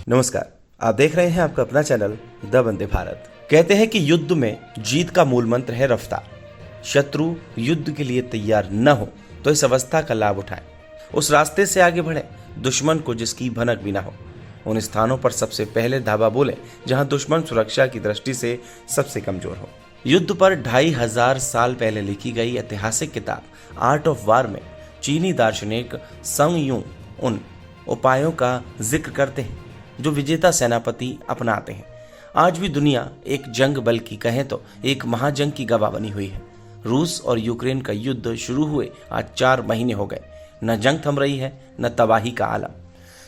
नमस्कार, आप देख रहे हैं आपका अपना चैनल द वंदे भारत। कहते हैं कि युद्ध में जीत का मूल मंत्र है रफ्तार। शत्रु युद्ध के लिए तैयार न हो तो इस अवस्था का लाभ उठाएं, उस रास्ते से आगे बढ़ें दुश्मन को जिसकी भनक भी ना हो। उन स्थानों पर सबसे पहले धावा बोले जहां दुश्मन सुरक्षा की दृष्टि से सबसे कमजोर हो। युद्ध पर 2500 साल पहले लिखी गई ऐतिहासिक किताब आर्ट ऑफ वार में चीनी दार्शनिक संग यू उन उपायों का जिक्र करते हैं जो विजेता सेनापति अपनाते हैं। आज भी दुनिया एक जंग, बल्कि कहें तो एक महाजंग की गवाह बनी हुई है। रूस और यूक्रेन का युद्ध शुरू हुए आज 4 महीने हो गए। न जंग थम रही है, न तबाही का आलम।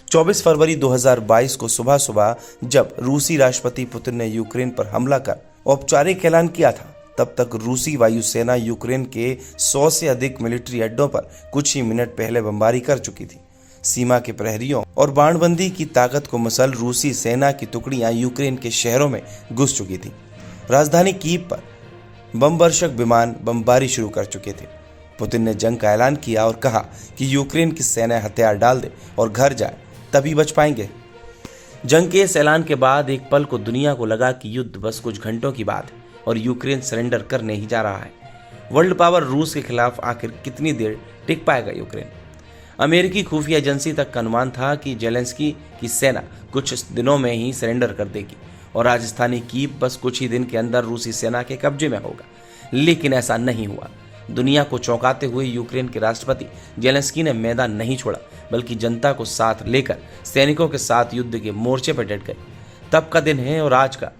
24 फरवरी 2022 को सुबह सुबह जब रूसी राष्ट्रपति पुतिन ने यूक्रेन पर हमला कर औपचारिक ऐलान किया था, तब तक रूसी वायुसेना यूक्रेन के 100 से अधिक मिलिट्री अड्डों पर कुछ ही मिनट पहले बमबारी कर चुकी थी। सीमा के प्रहरियों और बाणबंदी की ताकत को मसल रूसी सेना की टुकड़ियां यूक्रेन के शहरों में घुस चुकी थी। राजधानी कीव पर बमवर्षक विमान बमबारी शुरू कर चुके थे। पुतिन ने जंग का ऐलान किया और कहा कि यूक्रेन की सेना हथियार डाल दे और घर जाए, तभी बच पाएंगे। जंग के इस ऐलान के बाद एक पल को दुनिया को लगा कि युद्ध बस कुछ घंटों की बात है और यूक्रेन सरेंडर करने ही जा रहा है। वर्ल्ड पावर रूस के खिलाफ आखिर कितनी देर टिक पाएगा यूक्रेन? अमेरिकी खुफिया एजेंसी तक का अनुमान था कि जेलेंस्की की सेना कुछ दिनों में ही सरेंडर कर देगी और राजधानी कीव बस कुछ ही दिन के अंदर रूसी सेना के कब्जे में होगा। लेकिन ऐसा नहीं हुआ। दुनिया को चौंकाते हुए यूक्रेन के राष्ट्रपति जेलेंस्की ने मैदान नहीं छोड़ा, बल्कि जनता को साथ लेकर सैनिकों के साथ युद्ध के मोर्चे पर डट गए। तब का दिन है और आज का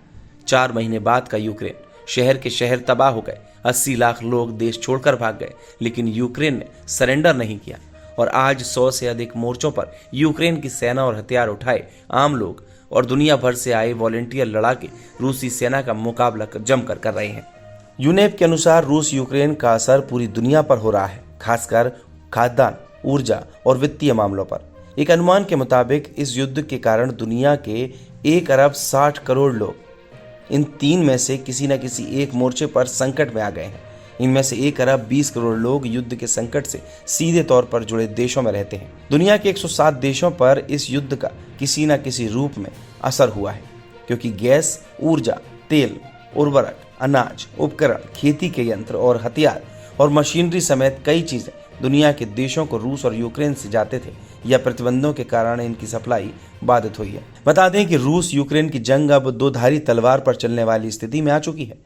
4 महीने बाद का यूक्रेन। शहर के शहर तबाह हो गए, 80 लाख लोग देश छोड़कर भाग गए, लेकिन यूक्रेन ने सरेंडर नहीं किया। और आज 100 से अधिक मोर्चों पर यूक्रेन की सेना और हथियार उठाए आम लोग और दुनिया भर से आए वॉलेंटियर लड़ाके रूसी सेना का मुकाबला जमकर कर रहे हैं। यूनेप के अनुसार रूस यूक्रेन का असर पूरी दुनिया पर हो रहा है, खासकर खाद्यान्न, ऊर्जा और वित्तीय मामलों पर। एक अनुमान के मुताबिक इस युद्ध के कारण दुनिया के 1 अरब 60 करोड़ लोग इन 3 में से किसी न किसी एक मोर्चे पर संकट में आ गए हैं। इनमें से 1 अरब 20 करोड़ लोग युद्ध के संकट से सीधे तौर पर जुड़े देशों में रहते हैं। दुनिया के 107 देशों पर इस युद्ध का किसी न किसी रूप में असर हुआ है, क्योंकि गैस, ऊर्जा, तेल, उर्वरक, अनाज, उपकरण, खेती के यंत्र और हथियार और मशीनरी समेत कई चीजें दुनिया के देशों को रूस और यूक्रेन से जाते थे या प्रतिबंधों के कारण इनकी सप्लाई बाधित हुई है। बता दें कि रूस यूक्रेन की जंग अब 2 धारी तलवार पर चलने वाली स्थिति में आ चुकी है।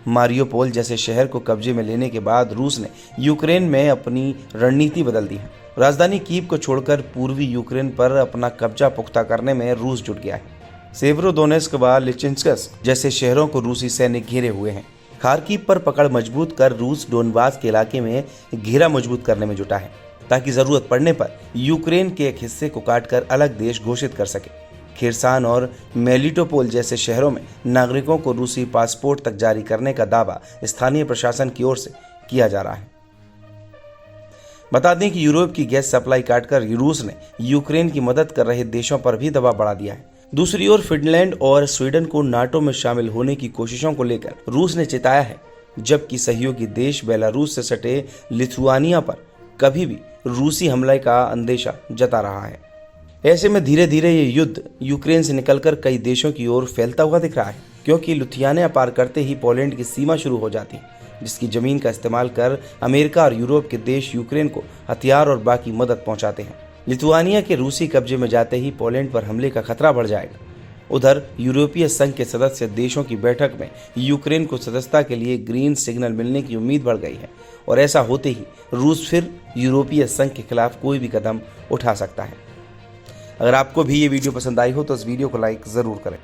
मारियोपोल जैसे शहर को कब्जे में लेने के बाद रूस ने यूक्रेन में अपनी रणनीति बदल दी है। राजधानी कीव को छोड़कर पूर्वी यूक्रेन पर अपना कब्जा पुख्ता करने में रूस जुट गया है। सेवरोदोनेस्क व लिचिंस्क जैसे शहरों को रूसी सैनिक घेरे हुए हैं। खार्किव पर पकड़ मजबूत कर रूस डोनबास के इलाके में घेरा मजबूत करने में जुटा है, ताकि जरूरत पड़ने पर यूक्रेन के एक हिस्से को काटकर अलग देश घोषित कर सके। खिरसान और मेलिटोपोल जैसे शहरों में नागरिकों को रूसी पासपोर्ट तक जारी करने का दावा स्थानीय प्रशासन की ओर से किया जा रहा है। बता दें कि यूरोप की गैस सप्लाई काटकर रूस ने यूक्रेन की मदद कर रहे देशों पर भी दबाव बढ़ा दिया है। दूसरी ओर फिनलैंड और स्वीडन को नाटो में शामिल होने की कोशिशों को लेकर रूस ने चेताया है, जबकि सहयोगी देश बेलारूस से सटे लिथुआनिया पर कभी भी रूसी हमले का अंदेशा जता रहा है। ऐसे में धीरे धीरे ये युद्ध यूक्रेन से निकलकर कई देशों की ओर फैलता हुआ दिख रहा है, क्योंकि लिथुआनिया पार करते ही पोलैंड की सीमा शुरू हो जाती है, जिसकी जमीन का इस्तेमाल कर अमेरिका और यूरोप के देश यूक्रेन को हथियार और बाकी मदद पहुंचाते हैं। लिथुआनिया के रूसी कब्जे में जाते ही पोलैंड पर हमले का खतरा बढ़ जाएगा। उधर यूरोपीय संघ के सदस्य देशों की बैठक में यूक्रेन को सदस्यता के लिए ग्रीन सिग्नल मिलने की उम्मीद बढ़ गई है और ऐसा होते ही रूस फिर यूरोपीय संघ के खिलाफ कोई भी कदम उठा सकता है। अगर आपको भी ये वीडियो पसंद आई हो तो इस वीडियो को लाइक ज़रूर करें।